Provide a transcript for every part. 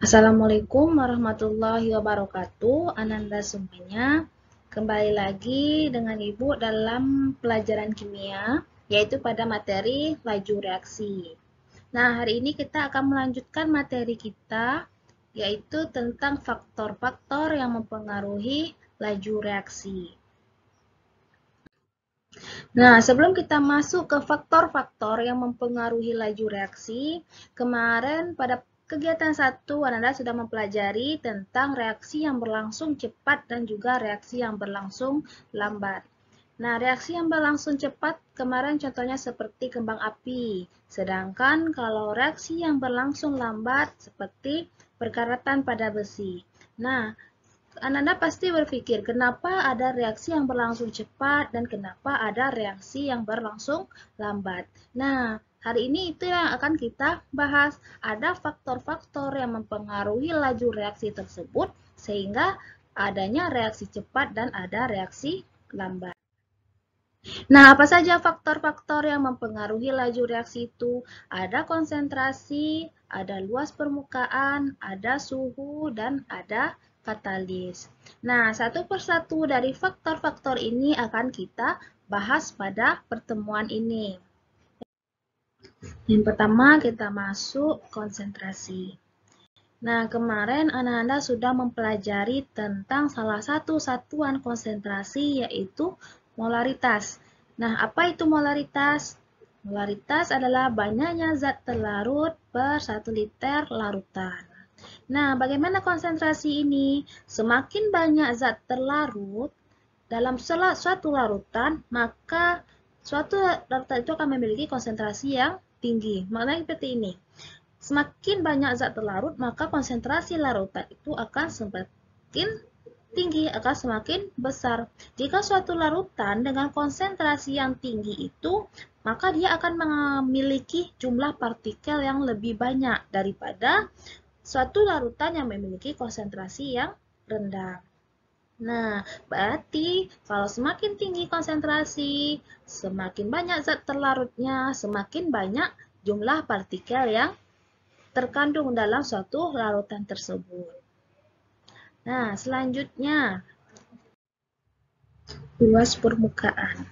Assalamualaikum warahmatullahi wabarakatuh. Ananda semuanya. Kembali lagi dengan Ibu dalam pelajaran kimia, yaitu pada materi laju reaksi. Nah, hari ini kita akan melanjutkan materi kita, yaitu tentang faktor-faktor yang mempengaruhi laju reaksi. Nah, sebelum kita masuk ke faktor-faktor yang mempengaruhi laju reaksi, kemarin pada kegiatan 1 Ananda sudah mempelajari tentang reaksi yang berlangsung cepat dan juga reaksi yang berlangsung lambat. Nah, reaksi yang berlangsung cepat kemarin contohnya seperti kembang api. Sedangkan kalau reaksi yang berlangsung lambat seperti perkaratan pada besi. Nah, Ananda pasti berpikir, kenapa ada reaksi yang berlangsung cepat dan kenapa ada reaksi yang berlangsung lambat. Nah, hari ini itu yang akan kita bahas. Ada faktor-faktor yang mempengaruhi laju reaksi tersebut sehingga adanya reaksi cepat dan ada reaksi lambat. Nah, apa saja faktor-faktor yang mempengaruhi laju reaksi itu? Ada konsentrasi, ada luas permukaan, ada suhu, dan ada katalis. Nah, satu persatu dari faktor-faktor ini akan kita bahas pada pertemuan ini. Yang pertama, kita masuk konsentrasi. Nah, kemarin anak-anak sudah mempelajari tentang salah satu satuan konsentrasi, yaitu molaritas. Nah, apa itu molaritas? Molaritas adalah banyaknya zat terlarut per 1 liter larutan. Nah, bagaimana konsentrasi ini? Semakin banyak zat terlarut dalam suatu larutan, maka suatu larutan itu akan memiliki konsentrasi yang tinggi. Maknanya seperti ini. Semakin banyak zat terlarut, maka konsentrasi larutan itu akan semakin tinggi, akan semakin besar. Jika suatu larutan dengan konsentrasi yang tinggi itu, maka dia akan memiliki jumlah partikel yang lebih banyak daripada suatu larutan yang memiliki konsentrasi yang rendah. Nah, berarti kalau semakin tinggi konsentrasi, semakin banyak zat terlarutnya, semakin banyak jumlah partikel yang terkandung dalam suatu larutan tersebut. Nah, selanjutnya, luas permukaan.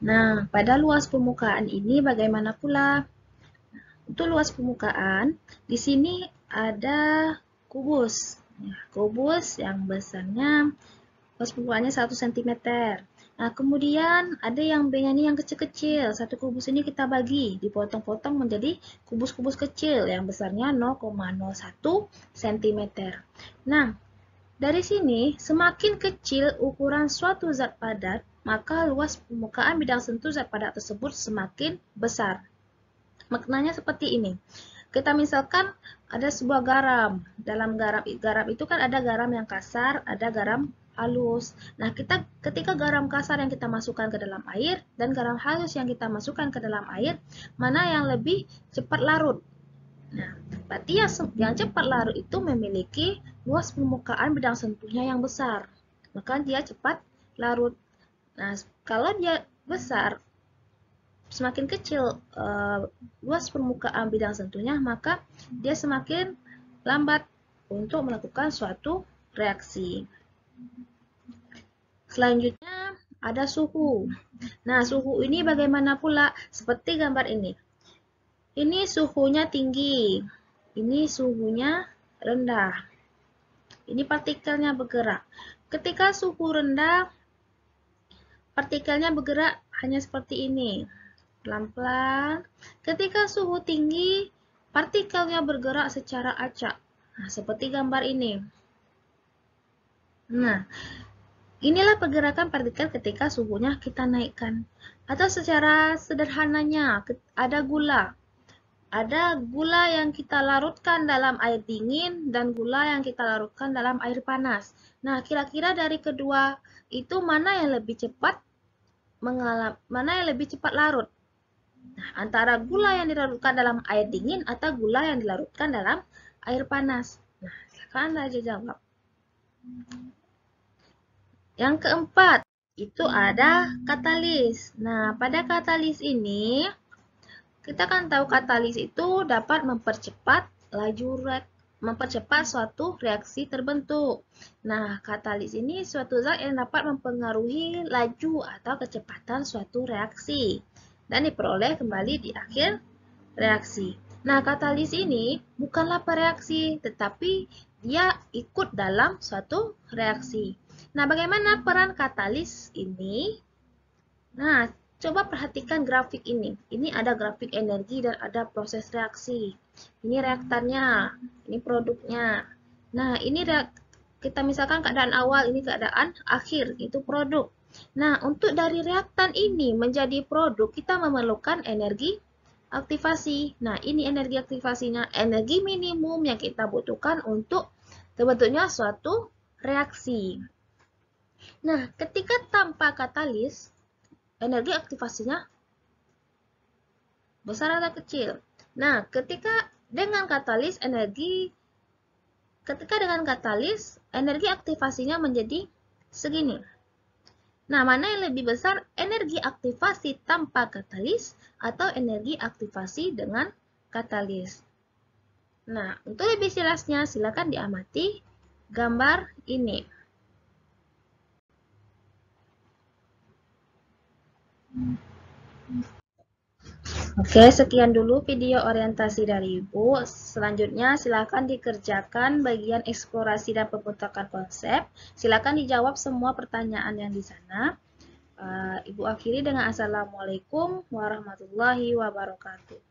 Nah, pada luas permukaan ini bagaimana pula? Untuk luas permukaan, di sini ada kubus. Kubus yang besarnya, luas permukaannya 1 cm. Nah, kemudian ada yang ini yang kecil-kecil. Satu kubus ini kita bagi, dipotong-potong menjadi kubus-kubus kecil yang besarnya 0,01 cm. Nah, dari sini semakin kecil ukuran suatu zat padat, maka luas permukaan bidang sentuh zat padat tersebut semakin besar. Maknanya seperti ini. Kita misalkan ada sebuah garam. Dalam garam itu kan ada garam yang kasar, ada garam halus. Nah, ketika garam kasar yang kita masukkan ke dalam air dan garam halus yang kita masukkan ke dalam air, mana yang lebih cepat larut? Nah, berarti yang cepat larut itu memiliki luas permukaan bidang sentuhnya yang besar. Maka dia cepat larut. Nah, kalau dia besar, semakin kecil luas permukaan bidang sentuhnya, maka dia semakin lambat untuk melakukan suatu reaksi. Selanjutnya ada suhu. Nah, suhu ini bagaimana pula? Seperti gambar ini. Ini suhunya tinggi, ini suhunya rendah. Ini partikelnya bergerak. Ketika suhu rendah, partikelnya bergerak hanya seperti ini. Pelan-pelan. Ketika suhu tinggi, partikelnya bergerak secara acak. Nah, seperti gambar ini. Nah, inilah pergerakan partikel ketika suhunya kita naikkan. Atau secara sederhananya, ada gula. Ada gula yang kita larutkan dalam air dingin dan gula yang kita larutkan dalam air panas. Nah, kira-kira dari kedua itu mana yang lebih cepat larut? Nah, antara gula yang dilarutkan dalam air dingin atau gula yang dilarutkan dalam air panas. Nah, silakan aja jawab. Yang keempat, itu ada katalis. Nah, pada katalis ini, kita kan tahu katalis itu dapat mempercepat laju mempercepat suatu reaksi terbentuk. Nah, katalis ini suatu zat yang dapat mempengaruhi laju atau kecepatan suatu reaksi dan diperoleh kembali di akhir reaksi. Nah, katalis ini bukanlah pereaksi, tetapi dia ikut dalam suatu reaksi. Nah, bagaimana peran katalis ini? Nah, coba perhatikan grafik ini. Ini ada grafik energi dan ada proses reaksi. Ini reaktannya, ini produknya. Nah, ini kita misalkan keadaan awal, ini keadaan akhir, itu produk. Nah, untuk dari reaktan ini menjadi produk, kita memerlukan energi aktivasi. Nah, ini energi aktivasinya, energi minimum yang kita butuhkan untuk terbentuknya suatu reaksi. Nah, ketika tanpa katalis, energi aktivasinya besar atau kecil? Nah, ketika dengan katalis energi aktivasinya menjadi segini. Nah, mana yang lebih besar, energi aktivasi tanpa katalis atau energi aktivasi dengan katalis? Nah, untuk lebih jelasnya silakan diamati gambar ini. Oke, sekian dulu video orientasi dari Ibu. Selanjutnya, silakan dikerjakan bagian eksplorasi dan pembentukan konsep. Silakan dijawab semua pertanyaan yang di sana. Ibu akhiri dengan Assalamualaikum warahmatullahi wabarakatuh.